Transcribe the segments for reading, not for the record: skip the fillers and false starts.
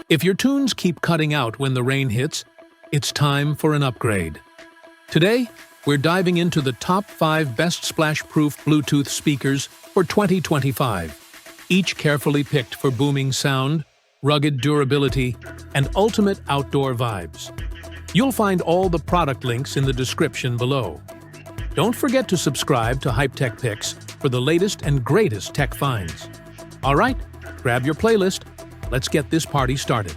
If your tunes keep cutting out when the rain hits, it's time for an upgrade. Today, we're diving into the top 5 best splash-proof Bluetooth speakers for 2025, each carefully picked for booming sound, rugged durability, and ultimate outdoor vibes. You'll find all the product links in the description below. Don't forget to subscribe to Hype Tech Picks for the latest and greatest tech finds. All right, grab your playlist. Let's get this party started.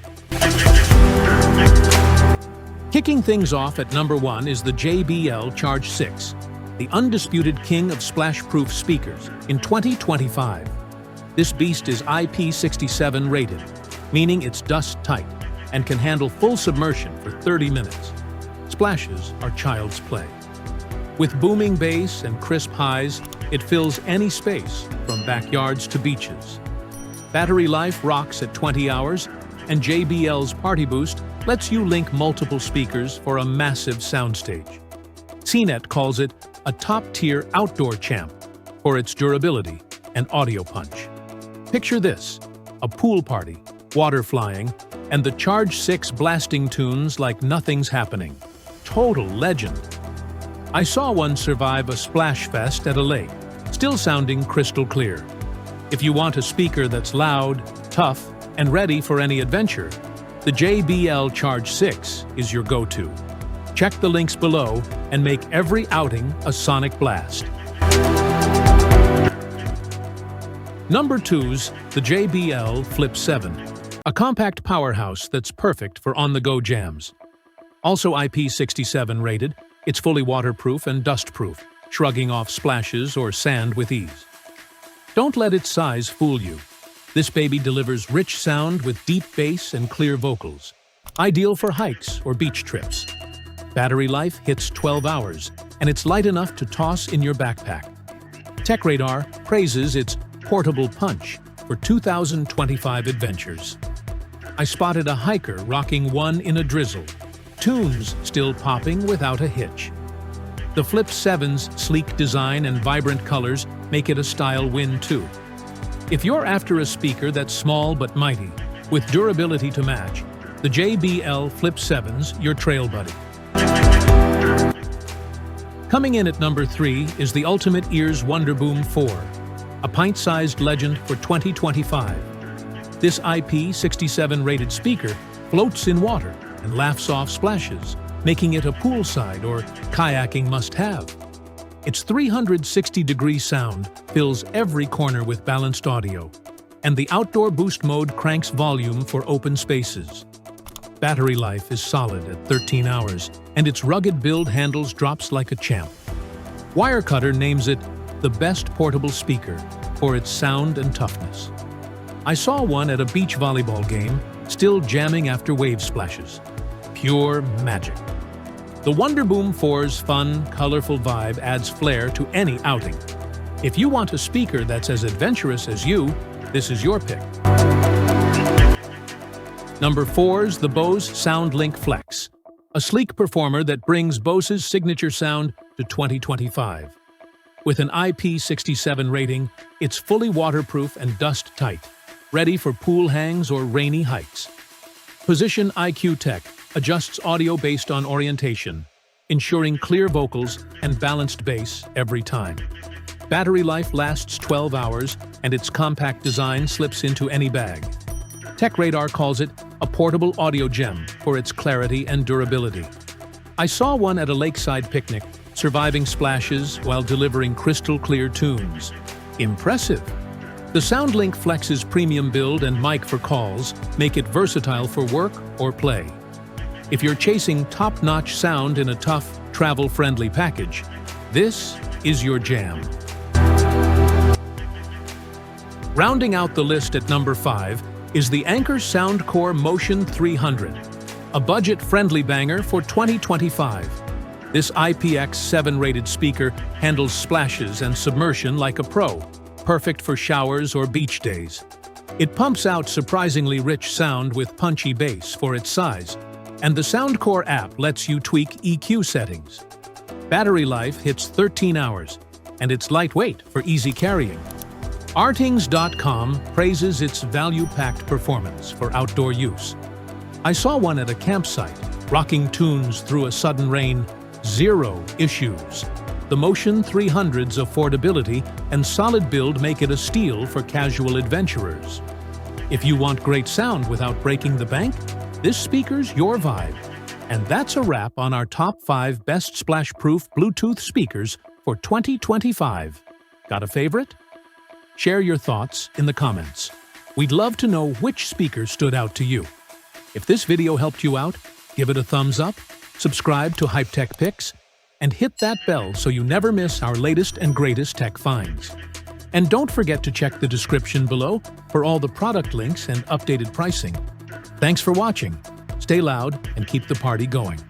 Kicking things off at number 1 is the JBL Charge 6, the undisputed king of splash-proof speakers in 2025. This beast is IP67 rated, meaning it's dust-tight and can handle full submersion for 30 minutes. Splashes are child's play. With booming bass and crisp highs, it fills any space, from backyards to beaches. Battery life rocks at 20 hours, and JBL's Party Boost lets you link multiple speakers for a massive soundstage. CNET calls it a top-tier outdoor champ for its durability and audio punch. Picture this: a pool party, water flying, and the Charge 6 blasting tunes like nothing's happening. Total legend. I saw one survive a splash fest at a lake, still sounding crystal clear. If you want a speaker that's loud, tough, and ready for any adventure, the JBL Charge 6 is your go-to. Check the links below and make every outing a sonic blast. Number 2's the JBL Flip 7, a compact powerhouse that's perfect for on-the-go jams. Also IP67 rated, it's fully waterproof and dustproof, shrugging off splashes or sand with ease. Don't let its size fool you. This baby delivers rich sound with deep bass and clear vocals, ideal for hikes or beach trips. Battery life hits 12 hours, and it's light enough to toss in your backpack. TechRadar praises its portable punch for 2025 adventures. I spotted a hiker rocking one in a drizzle, tunes still popping without a hitch. The Flip 7's sleek design and vibrant colors make it a style win too. If you're after a speaker that's small but mighty, with durability to match, the JBL Flip 7's your trail buddy. Coming in at number 3 is the Ultimate Ears Wonderboom 4, a pint-sized legend for 2025. This IP67 rated speaker floats in water and laughs off splashes, making it a poolside or kayaking must-have. Its 360-degree sound fills every corner with balanced audio, and the outdoor boost mode cranks volume for open spaces. Battery life is solid at 13 hours, and its rugged build handles drops like a champ. Wirecutter names it the best portable speaker for its sound and toughness. I saw one at a beach volleyball game, still jamming after wave splashes. Pure magic. The Wonderboom 4's fun, colorful vibe adds flair to any outing. If you want a speaker that's as adventurous as you, this is your pick. Number 4's the Bose SoundLink Flex, a sleek performer that brings Bose's signature sound to 2025. With an IP67 rating, it's fully waterproof and dust-tight, ready for pool hangs or rainy hikes. Position IQ Tech adjusts audio based on orientation, ensuring clear vocals and balanced bass every time. Battery life lasts 12 hours, and its compact design slips into any bag. TechRadar calls it a portable audio gem for its clarity and durability. I saw one at a lakeside picnic, surviving splashes while delivering crystal-clear tunes. Impressive! The SoundLink Flex's premium build and mic for calls make it versatile for work or play. If you're chasing top-notch sound in a tough, travel-friendly package, this is your jam. Rounding out the list at number 5 is the Anker Soundcore Motion 300, a budget-friendly banger for 2025. This IPX7 rated speaker handles splashes and submersion like a pro, perfect for showers or beach days. It pumps out surprisingly rich sound with punchy bass for its size, and the Soundcore app lets you tweak EQ settings. Battery life hits 13 hours, and it's lightweight for easy carrying. Artings.com praises its value-packed performance for outdoor use. I saw one at a campsite, rocking tunes through a sudden rain, zero issues. The Motion 300's affordability and solid build make it a steal for casual adventurers. If you want great sound without breaking the bank, this speaker's your vibe. And that's a wrap on our top 5 best splash-proof Bluetooth speakers for 2025. Got a favorite? Share your thoughts in the comments. We'd love to know which speaker stood out to you. If this video helped you out, give it a thumbs up, subscribe to Hype Tech Picks, and hit that bell so you never miss our latest and greatest tech finds. And don't forget to check the description below for all the product links and updated pricing. Thanks for watching. Stay loud and keep the party going.